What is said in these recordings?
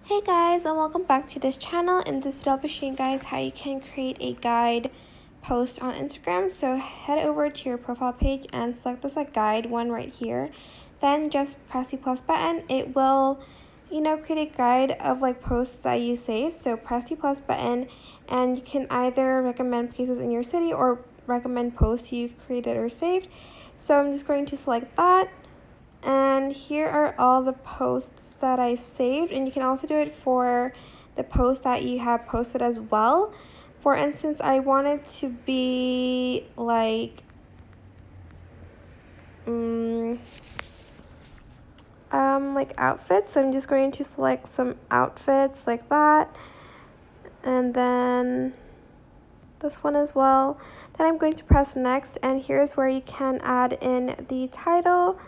Hey guys, and welcome back to this channel. In this video I'll be showing you guys how you can create a guide post on Instagram. So head over to your profile page and select this guide one right here. Then just press the plus button. It will create a guide of posts that you save. So press the plus button and you can either recommend places in your city or recommend posts you've created or saved. So I'm just going to select that, and here are all the posts that I saved, and you can also do it for the post that you have posted as well. For instance, I want it to be like outfits, so I'm just going to select some outfits like that, and then this one as well. Then I'm going to press next, and here's where you can add in the title,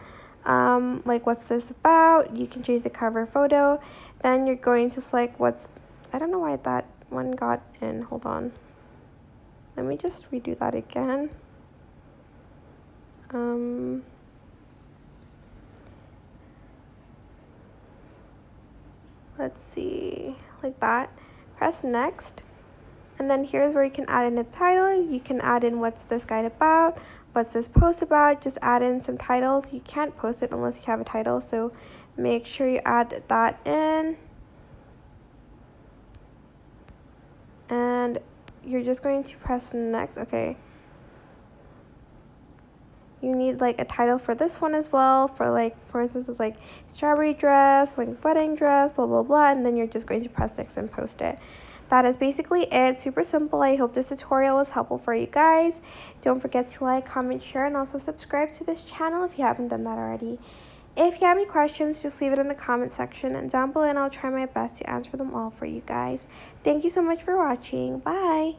like what's this about. You can change the cover photo. Then you're going to select I don't know why that one got in. Hold on, let me just redo that again. Let's see, like that. Press next, and then here's where you can add in a title. You can add in what's this guide about, what's this post about. Just add in some titles. You can't post it unless you have a title, so make sure you add that in. And you're just going to press next. Okay, you need a title for this one as well. For instance, it's strawberry dress, wedding dress, blah blah blah, and then you're just going to press next and post it. That is basically it. Super simple. I hope this tutorial was helpful for you guys. Don't forget to like, comment, share, and also subscribe to this channel if you haven't done that already. If you have any questions, just leave it in the comment section and down below, and I'll try my best to answer them all for you guys. Thank you so much for watching. Bye!